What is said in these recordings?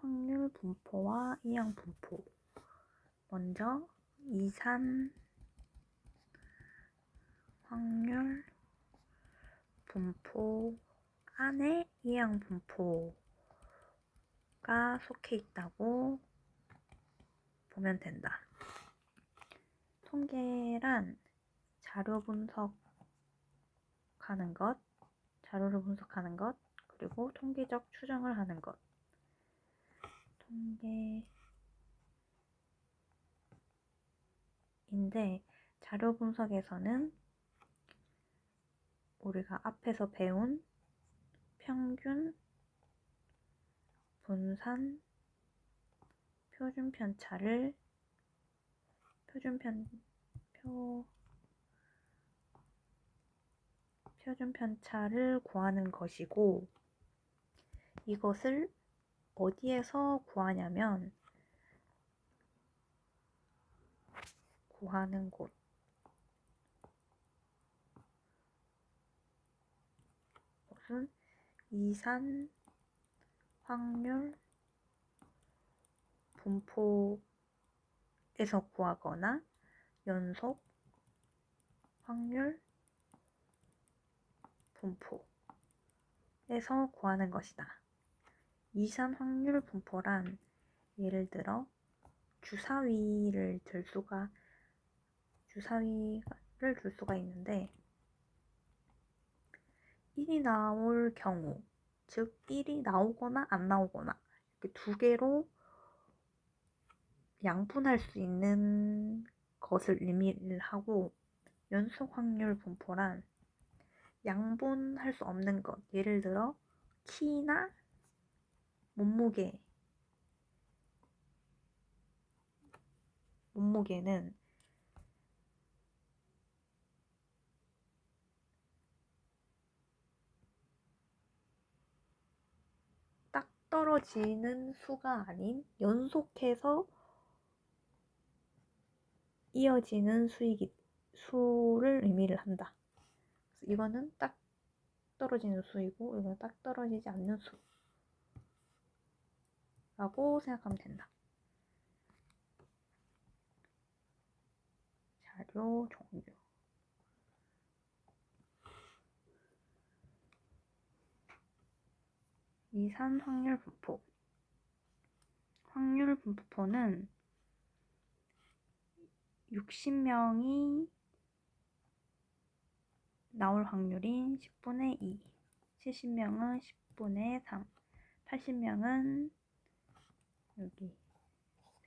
확률 분포와 이항 분포. 먼저 이산 확률 분포 안에 이항 분포가 속해 있다고 보면 된다. 통계란 자료를 분석하는 것, 그리고 통계적 추정을 하는 것. 통계인데 자료 분석에서는 우리가 앞에서 배운 평균, 분산, 표준 편차를 구하는 것이고, 이것을 어디에서 구하냐면 구하는 곳은 이산 확률 분포에서 구하거나 연속 확률 분포에서 구하는 것이다. 이산 확률 분포란 예를 들어 주사위를 들 수가 있는데 1이 나올 경우, 즉 1이 나오거나 안 나오거나 이렇게 두 개로 양분할 수 있는 것을 의미를 하고, 연속 확률 분포란 양분할 수 없는 것, 예를 들어 키나 몸무게는 딱 떨어지는 수가 아닌 연속해서 이어지는 수를 의미를 한다. 이거는 딱 떨어지는 수이고 이거는 딱 떨어지지 않는 수라고 생각하면 된다. 자료 종류. 이산 확률 분포. 확률 분포는 60명이 나올 확률인 10분의 2, 70명은 10분의 3, 80명은 여기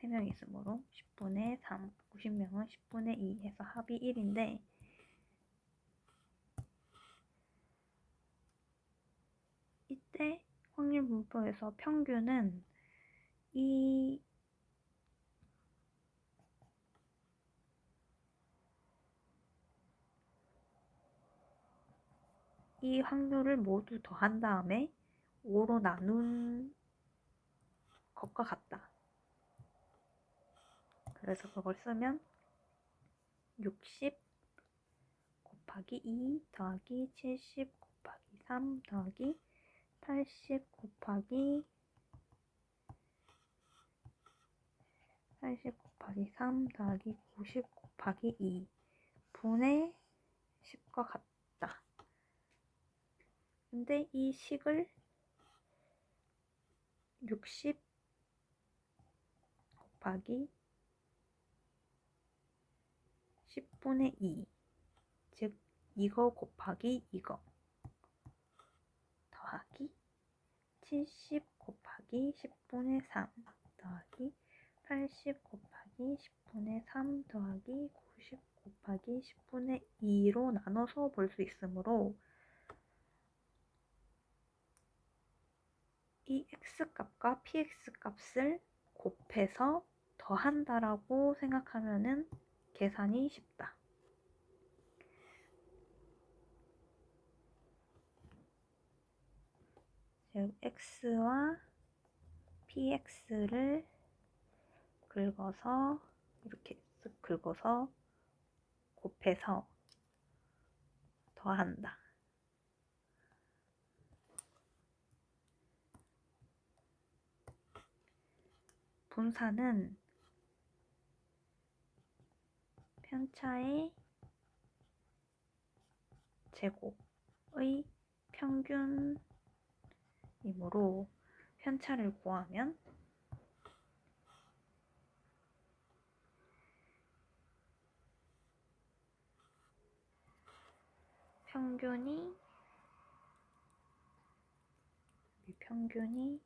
3명이 있으므로 10분의 3, 90명은 10분의 2 해서 합이 1인데, 이때 확률 분포에서 평균은 이 확률을 모두 더한 다음에 5로 나눈 것과 같다. 그래서 그걸 쓰면 60 곱하기 2 더하기 70 곱하기 3 더하기 80 곱하기 3 더하기 90 곱하기 2 분의 10과 같다. 근데 이 식을 60 곱하기 10분의 2, 즉 이거 곱하기 이거 더하기 70 곱하기 10분의 3 더하기 80 곱하기 10분의 3 더하기 90 곱하기 10분의 2로 나눠서 볼 수 있으므로 이 x값과 px값을 곱해서 더한다라고 생각하면은 계산이 쉽다. 즉 x와 px를 긁어서 이렇게 쓱 긁어서 곱해서 더한다. 분산은 편차의 제곱의 평균이므로 편차를 구하면 평균이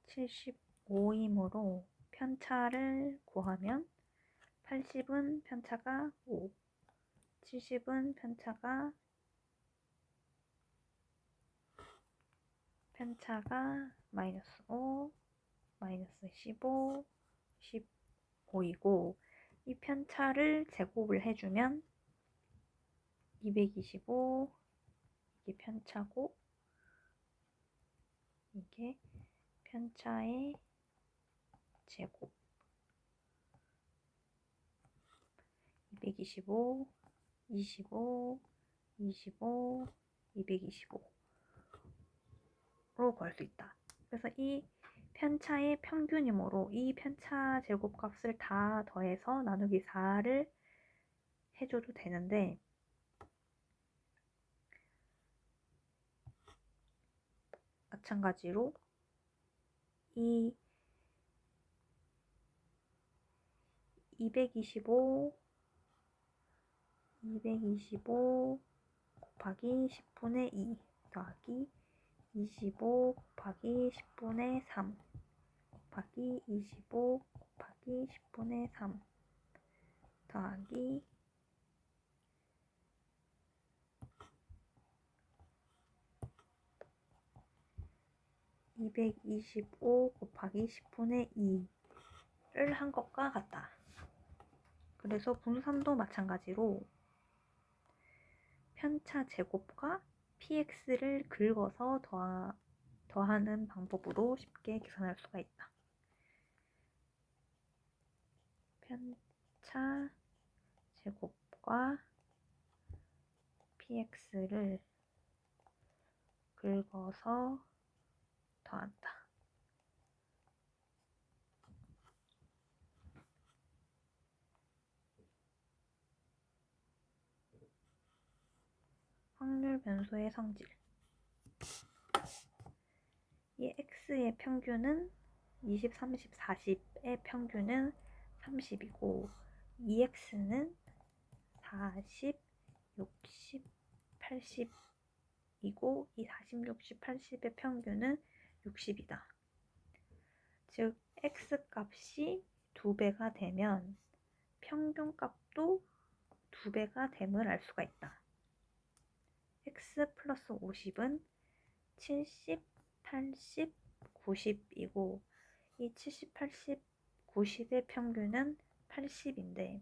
75이므로 편차를 구하면 80은 편차가 5, 70은 편차가 마이너스 5, 마이너스 15, 15이고 이 편차를 제곱을 해주면 225 이게 편차고 이게 편차의 제곱 225, 25, 25, 225로 구할 수 있다. 그래서 이 편차의 평균이므로 이 편차 제곱값을 다 더해서 나누기 4를 해줘도 되는데 마찬가지로 이 225 곱하기 10분의 2 더하기 25 곱하기 10분의 3 곱하기 25 곱하기 10분의 3 더하기 225 곱하기 10분의 2를 한 것과 같다. 그래서 분산도 마찬가지로 편차 제곱과 px를 긁어서 더하는 방법으로 쉽게 계산할 수가 있다. 편차 제곱과 px를 긁어서 더한다. 확률 변수의 성질. 이 x의 평균은 20, 30, 40의 평균은 30이고 2x는 40, 60, 80이고 이 40, 60, 80의 평균은 60이다. 즉 x값이 2배가 되면 평균값도 2배가 됨을 알 수가 있다. x 플러스 50은 70, 80, 90이고 이 70, 80, 90의 평균은 80인데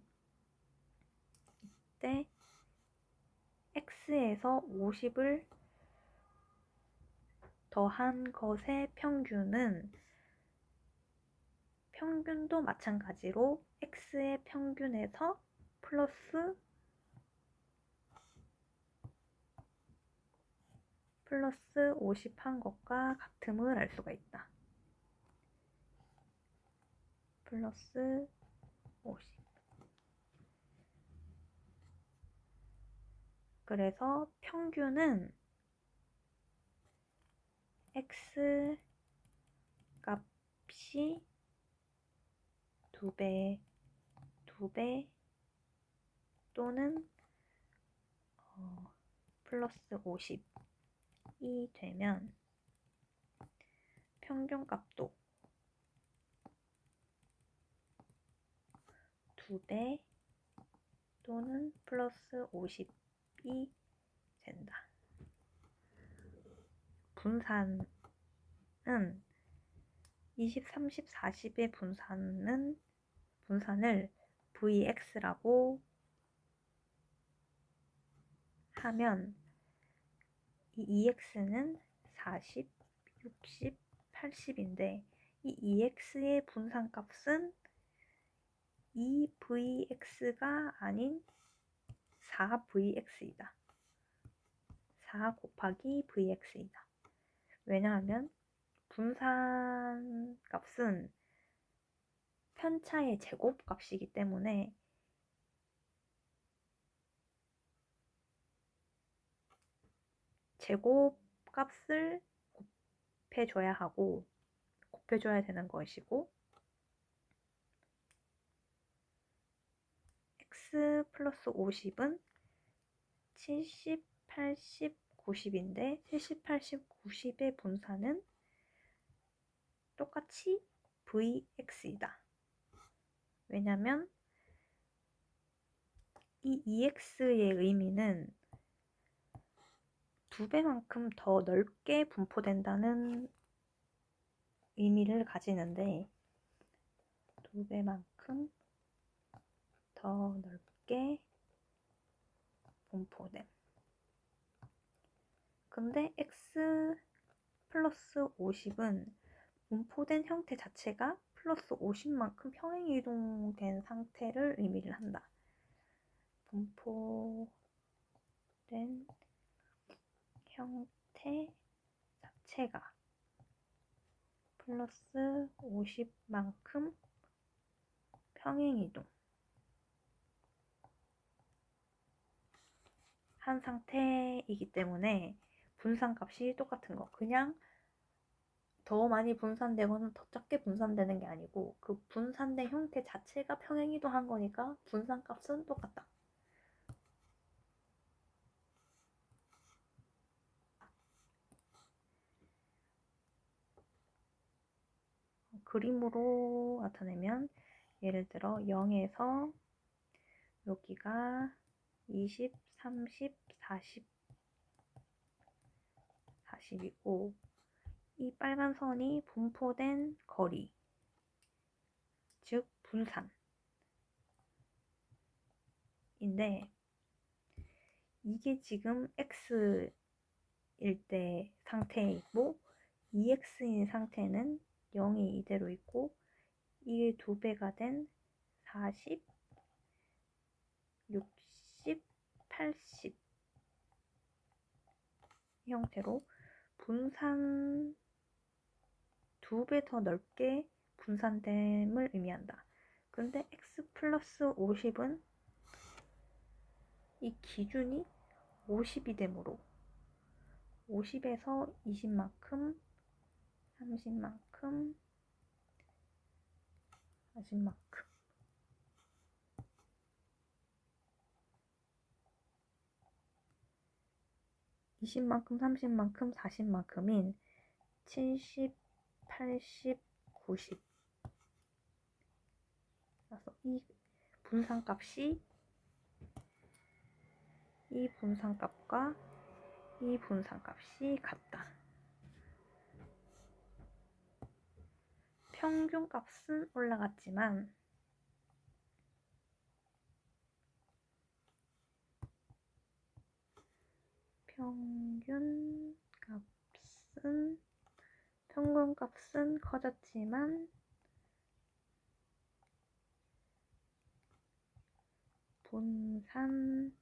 이때 x에서 50을 더한 것의 평균도 마찬가지로 x의 평균에서 플러스 50 한 것과 같음을 알 수가 있다. 플러스 50. 그래서 평균은 x 값이 2배 또는 플러스 50이 되면 평균값도 2배 또는 플러스 50이 된다. 분산은 20, 30, 40의 분산을 Vx라고 하면 이 EX는 40, 60, 80인데 이 EX의 분산값은 2VX가 아닌 4VX이다. 4 곱하기 VX이다. 왜냐하면 분산값은 편차의 제곱값이기 때문에 제곱값을 곱해줘야 되는 것이고 x 플러스 50은 70, 80, 90인데 70, 80, 90의 분산은 똑같이 vx이다. 왜냐면 이 ex의 의미는 2배만큼 더 넓게 분포된다는 의미를 가지는데 2배만큼 더 넓게 분포됨. 근데 x 플러스 50은 분포된 형태 자체가 플러스 50만큼 평행이동된 상태를 의미를 한다. 분포된 형태 자체가 플러스 50만큼 평행이동 한 상태이기 때문에 분산값이 똑같은 거. 그냥 더 많이 분산되거나 더 작게 분산되는 게 아니고 그 분산된 형태 자체가 평행이동한 거니까 분산값은 똑같다. 그림으로 나타내면 예를 들어 0에서 여기가 20, 30, 40, 40이고 이 빨간 선이 분포된 거리, 즉 분산인데 이게 지금 x일 때 상태이고 2x인 상태는 0이 이대로 있고 이게 2배가 된 40, 60, 80 형태로 분산 2배 더 넓게 분산됨을 의미한다. 근데 x 플러스 50은 이 기준이 50이 되므로 50에서 20만큼, 30만큼, 40만큼 20만큼, 30만큼, 40만큼인 70, 80, 90 그래서 이 분산값이 이 분산값과 이 분산값이 같다. 평균값은 올라갔지만 평균값은 커졌지만 분산값은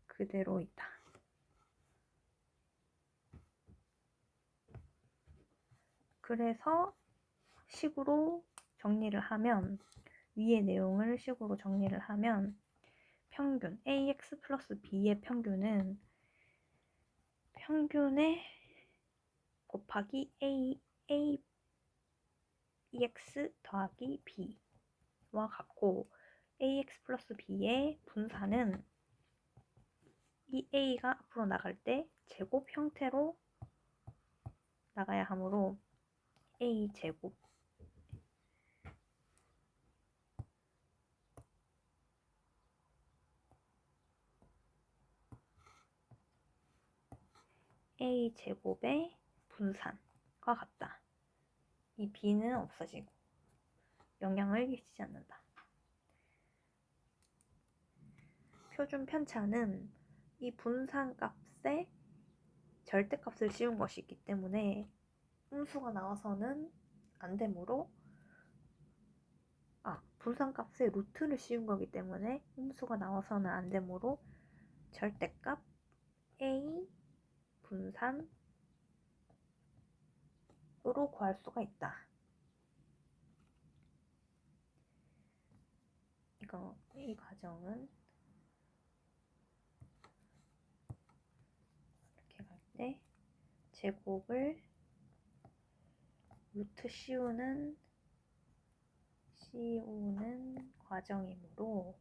그대로이다. 그래서 식으로 정리를 하면 위의 내용을 식으로 정리를 하면 평균 ax 플러스 b의 평균은 평균에 곱하기 ax 더하기 b와 같고 ax 플러스 b의 분산은 이 a가 앞으로 나갈 때 제곱 형태로 나가야 하므로 a 제곱 a 제곱의 분산과 같다. 이 b는 없어지고 영향을 끼치지 않는다. 표준 편차는 이 분산값에 절대값을 씌운 것이 있기 때문에 음수가 나와서는 안 되므로 분산값에 루트를 씌운 거기 때문에 음수가 나와서는 안 되므로 절대값 a 분산으로 구할 수가 있다. 이 과정은 이렇게 갈 때 제곱을 루트 씌우는 과정이므로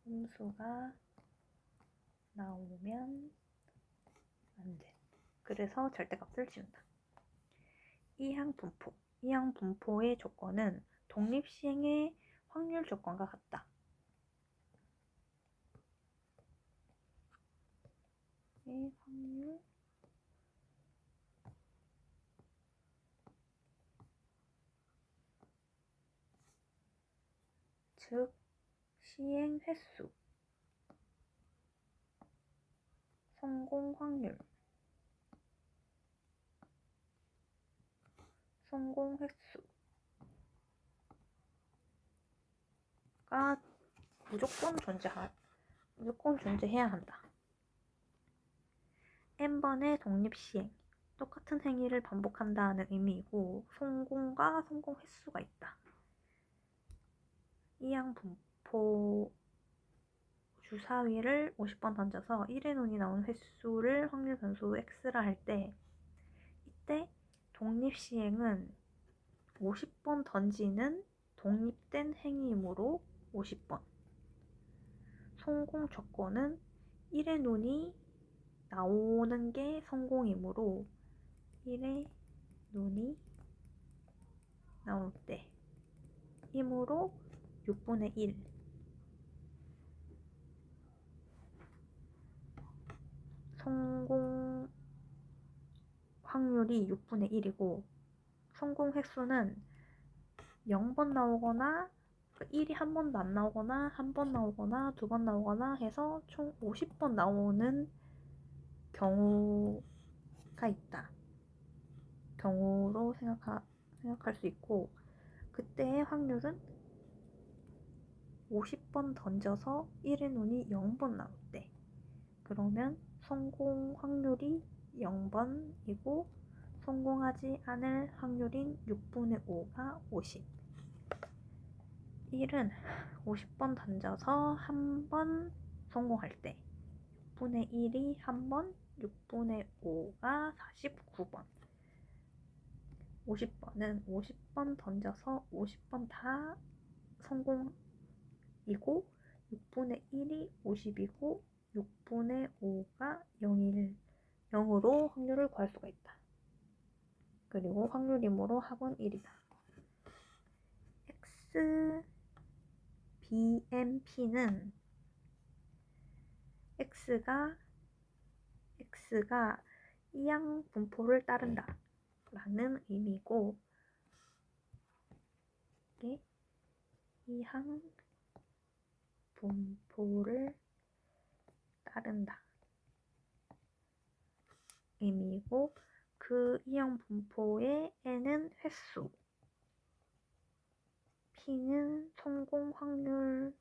함수가 나오면 안 돼. 그래서 절대값을 지운다. 이항 분포의 조건은 독립시행의 확률 조건과 같다. 의 확률 즉 시행 횟수, 성공 확률, 성공 횟수가 무조건 존재해야 한다. n번의 독립시행, 똑같은 행위를 반복한다는 의미이고 성공과 성공 횟수가 있다. 이항 분포 주사위를 50번 던져서 1의 눈이 나온 횟수를 확률 변수 x라 할 때 이때 독립시행은 50번 던지는 독립된 행위이므로 50번. 성공 조건은 1의 눈이 나오는 게 성공이므로 1의 눈이 나올 때 이므로 6분의 1. 성공 확률이 6분의 1이고 성공 횟수는 0번 나오거나 1이 한 번도 안 나오거나 한 번 나오거나 두 번 나오거나 해서 총 50번 나오는 경우가 있다. 경우로 생각할 수 있고 그때의 확률은 50번 던져서 1의 눈이 0번 나올 때 그러면 성공 확률이 0번이고 성공하지 않을 확률인 6분의 5가 50. 1은 50번 던져서 한 번 성공할 때 6분의 1이 한 번, 6분의 5가 49번. 50번은 50번 던져서 50번 다 성공이고 6분의 1이 50이고 6분의 5가 0으로 확률을 구할 수가 있다. 그리고 확률이므로 합은 1이다. x, bmp는 x가 이항 분포를 따른다 라는 의미고 이게 이항 분포를 따른다 의미이고 그 이항 분포의 n은 횟수, p는 성공 확률을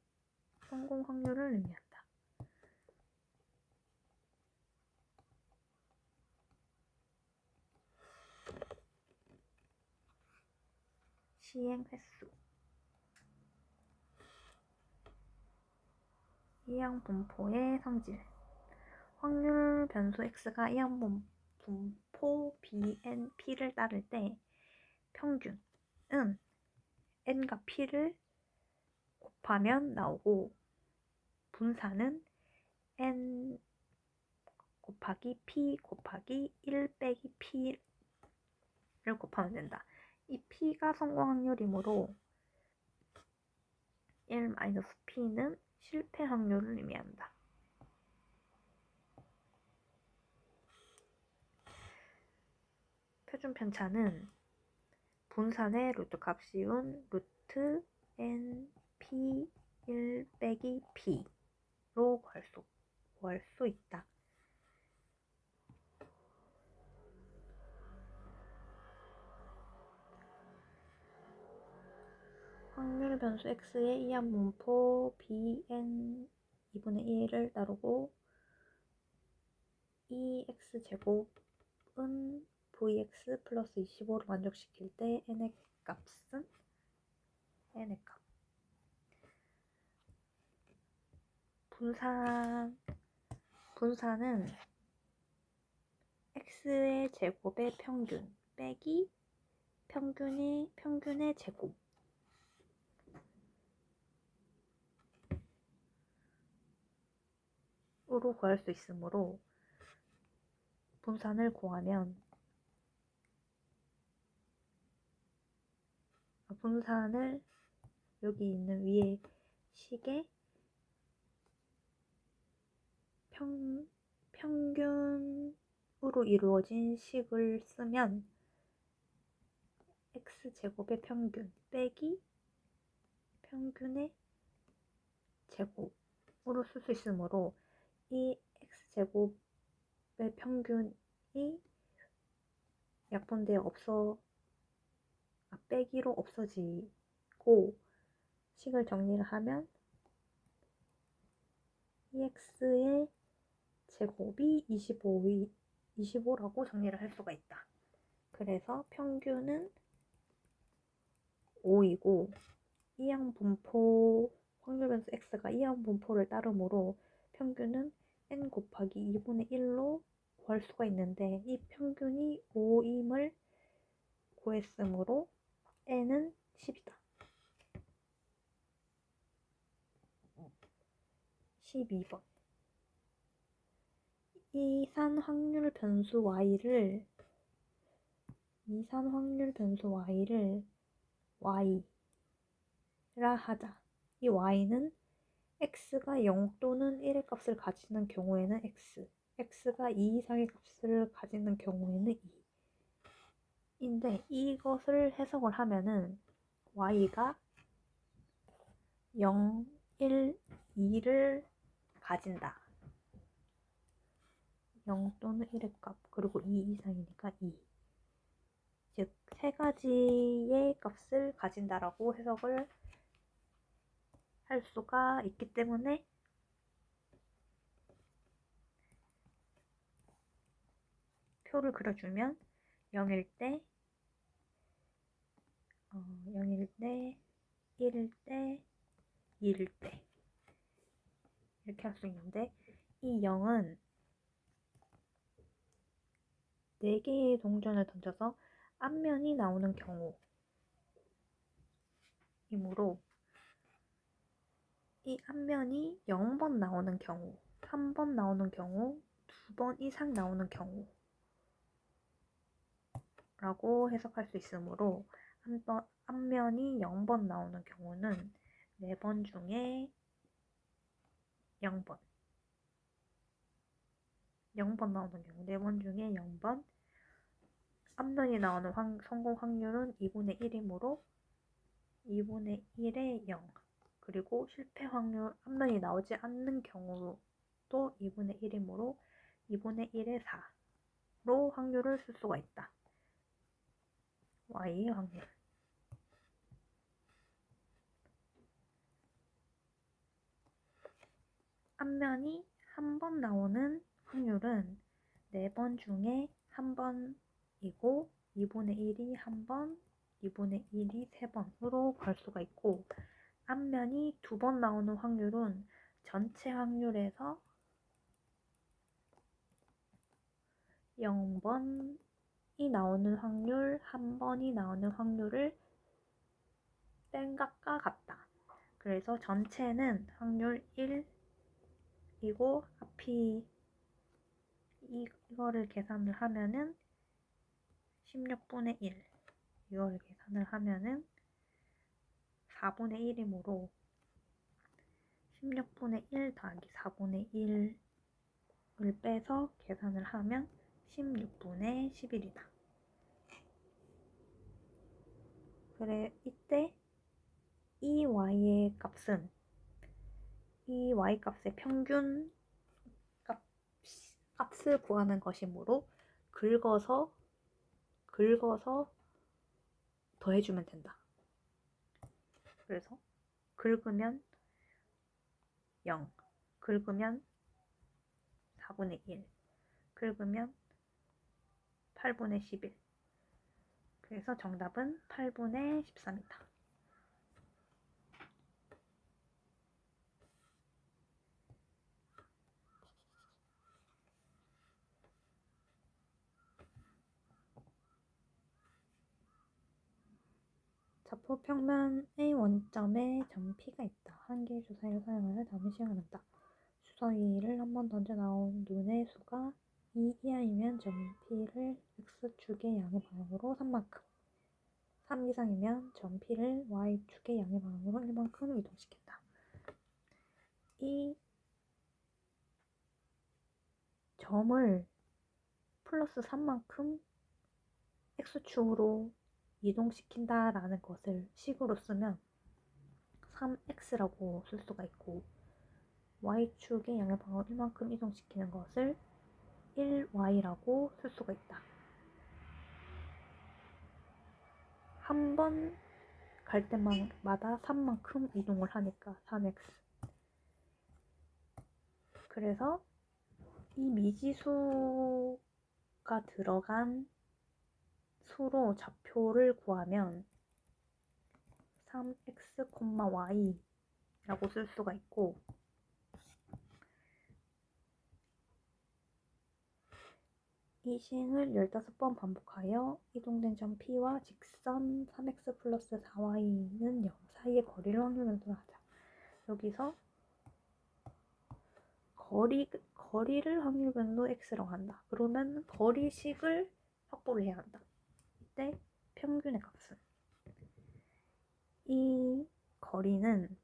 의미한다. 시행 횟수, 이항 분포의 성질. 확률 변수 x가 이항 분포 bn, p를 따를 때 평균은 n과 p를 곱하면 나오고 분산은 n 곱하기 p 곱하기 1 빼기 p를 곱하면 된다. 이 p가 성공 확률이므로 1-p는 실패 확률을 의미한다. 표준 편차는 분산의 루트 값 씌운 루트 np 1 빼기 p로 구할 수 있다. 확률 변수 x의 이항 분포 bn 2분의 1을 따르고 2x제곱은 vx 플러스 25를 만족시킬 때 n의 값은 n의 값. 분산은 x의 제곱의 평균 빼기 평균의 제곱 으로 구할 수 있으므로 분산을 구하면 분산을 여기 있는 위에 식의 평균으로 이루어진 식을 쓰면 x제곱의 평균 빼기 평균의 제곱으로 쓸 수 있으므로 이 x제곱의 평균이 약분되어 빼기로 없어지고 식을 정리를 하면 ex의 제곱이 25라고 정리를 할 수가 있다. 그래서 평균은 5이고 이항분포 확률 변수 x가 이항분포를 따르므로 평균은 n 곱하기 2분의 1로 구할 수가 있는데 이 평균이 5임을 구했으므로 n은 10이다. 12번. 이산 확률 변수 y를 y라 하자. 이 y는 x가 0 또는 1의 값을 가지는 경우에는 x가 2 이상의 값을 가지는 경우에는 2인데 이것을 해석을 하면은 y가 0, 1, 2를 가진다. 0 또는 1의 값, 그리고 2 이상이니까 2. 즉, 세 가지의 값을 가진다라고 해석을 할 수가 있기 때문에 표를 그려주면 0일 때, 1일 때, 2일 때 이렇게 할 수 있는데 이 0은 4개의 동전을 던져서 앞면이 나오는 경우이므로 이 앞면이 0번 나오는 경우, 3번 나오는 경우, 2번 이상 나오는 경우라고 해석할 수 있으므로 앞면이 0번 나오는 경우는 4번 중에 0번. 0번 나오는 경우 4번 중에 0번. 앞면이 나오는 성공 확률은 2분의 1이므로 2분의 1의 0. 그리고 실패 확률, 앞면이 나오지 않는 경우도 2분의 1이므로 2분의 1의 4로 확률을 쓸 수가 있다. y의 확률. 앞면이 한 번 나오는 확률은 4번 중에 한 번이고 2분의 1이 한 번, 2분의 1이 3번으로 구할 수가 있고 앞면이 2번 나오는 확률은 전체 확률에서 0번이 나오는 확률, 1번이 나오는 확률을 뺀 값과 같다. 그래서 전체는 확률 1이고 앞이 이거를 계산을 하면은 16분의 1 이거를 계산을 하면은 4분의 1이므로 16분의 1 더하기 4분의 1을 빼서 계산을 하면 16분의 11이다. 그래 이때 이 y의 값은 이 y값의 평균 값을 구하는 것이므로 긁어서 더해주면 된다. 그래서 긁으면 0, 긁으면 4분의 1, 긁으면 8분의 11. 그래서 정답은 8분의 13이다. 좌표 평면의 원점에 점 P가 있다. 한 개의 주사위를 사용하여 다음의 시험을 한다. 주사위를 한번 던져 나온 눈의 수가 2 이하이면 점 P를 X축의 양의 방향으로 3만큼, 3 이상이면 점 P를 Y축의 양의 방향으로 1만큼 이동시킨다. 이 점을 플러스 3만큼 X축으로 이동시킨다라는 것을 식으로 쓰면 3X라고 쓸 수가 있고, Y축의 양의 방향으로 1만큼 이동시키는 것을 1Y라고 쓸 수가 있다. 한 번 갈 때마다 3만큼 이동을 하니까 3X. 그래서 이 미지수가 들어간 수로 좌표를 구하면 3X, Y라고 쓸 수가 있고, 이 시행을 15번 반복하여 이동된 점 P와 직선 3X 플러스 4Y는 0 사이의 거리를 확률변수로 하자. 여기서 거리를 확률변수 X라고 한다. 그러면 거리식을 확보를 해야 한다. 이때 평균의 값은, 이 거리는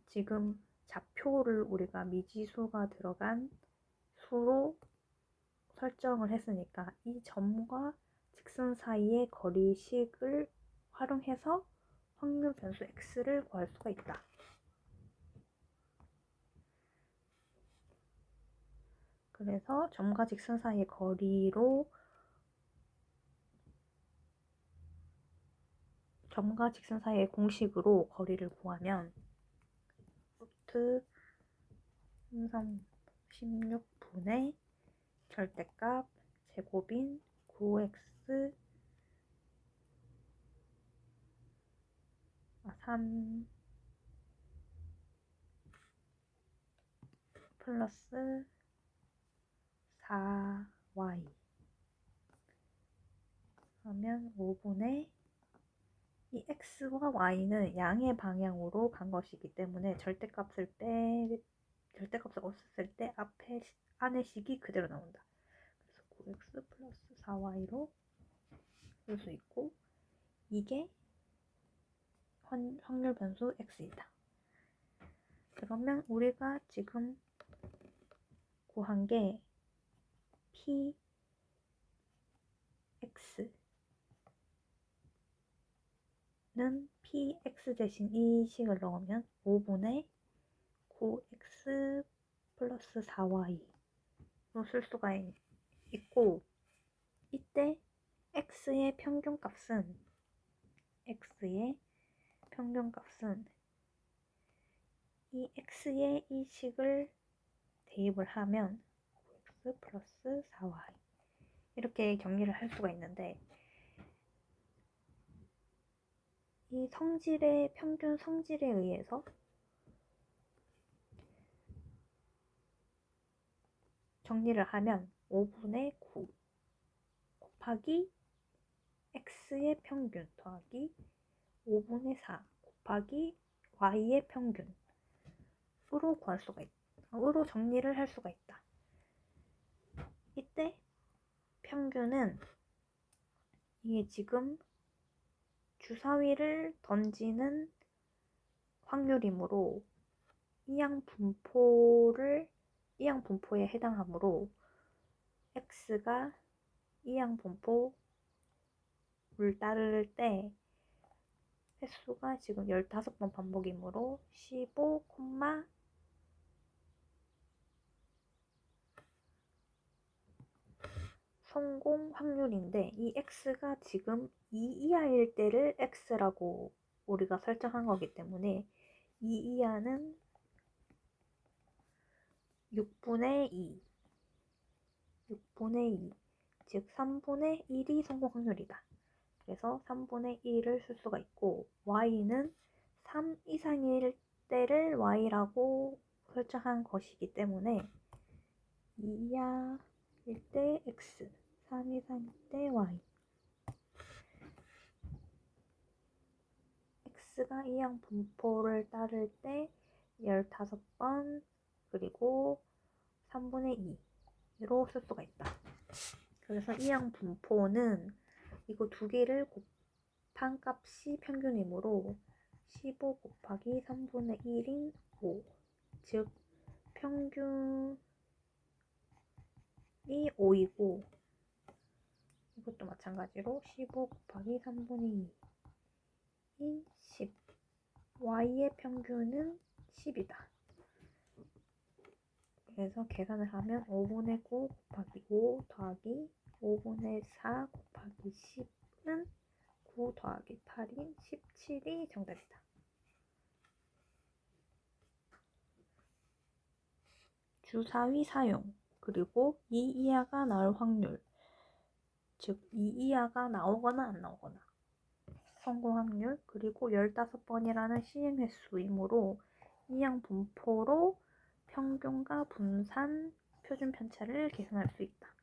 지금 좌표를 우리가 미지수가 들어간 수로 설정을 했으니까 이 점과 직선 사이의 거리식을 활용해서 확률 변수 x를 구할 수가 있다. 그래서 점과 직선 사이의 거리로 점과 직선 사이의 공식으로 거리를 구하면 루트 16분의 절대값 제곱인 9x 3 플러스 4y 그러면 5분의 이 x와 y는 양의 방향으로 간 것이기 때문에 절대값을 없앴을 때 안의 식이 그대로 나온다. 그래서 9x 플러스 4y로 쓸 수 있고, 이게 확률 변수 x이다. 그러면 우리가 지금 구한 게 px는 px 대신 이 식을 넣으면 5분의 9x 플러스 4y로 쓸 수가 있고, 이때 x의 평균값은 이 x의 이 식을 대입을 하면 9x 플러스 4y 이렇게 정리를 할 수가 있는데, 이 평균 성질에 의해서 정리를 하면 5분의 9 곱하기 x의 평균 더하기 5분의 4 곱하기 y의 평균으로 정리를 할 수가 있다. 이때 평균은 이게 지금 주사위를 던지는 확률이므로 이항 분포에 해당하므로 x가 이항 분포를 따를 때 횟수가 지금 15번 반복이므로 15, 성공 확률인데, 이 x가 지금 2 이하일 때를 x라고 우리가 설정한 거기 때문에 2 이하는 6분의 6분의 2, 즉 3분의 1이 성공 확률이다. 그래서 3분의 1을 쓸 수가 있고 y는 3 이상일 때를 y라고 설정한 것이기 때문에 2 이하일 때 x, 3 이상일 때 y. x가 이항 분포를 따를 때 15번 그리고 3분의 2로 쓸 수가 있다. 그래서 이항 분포는 이거 두 개를 곱한 값이 평균이므로 15 곱하기 3분의 1인 5, 즉 평균이 5이고 이것도 마찬가지로 15 곱하기 3분의 2인 10, y의 평균은 10이다. 그래서 계산을 하면 5분의 9 곱하기 5 더하기 5분의 4 곱하기 10은 9 더하기 8인 17이 정답이다. 주사위 사용, 그리고 2 이하가 나올 확률, 즉 2 이하가 나오거나 안 나오거나 성공 확률, 그리고 15번이라는 시행 횟수이므로 이항 분포로 평균과 분산, 표준 편차를 계산할 수 있다.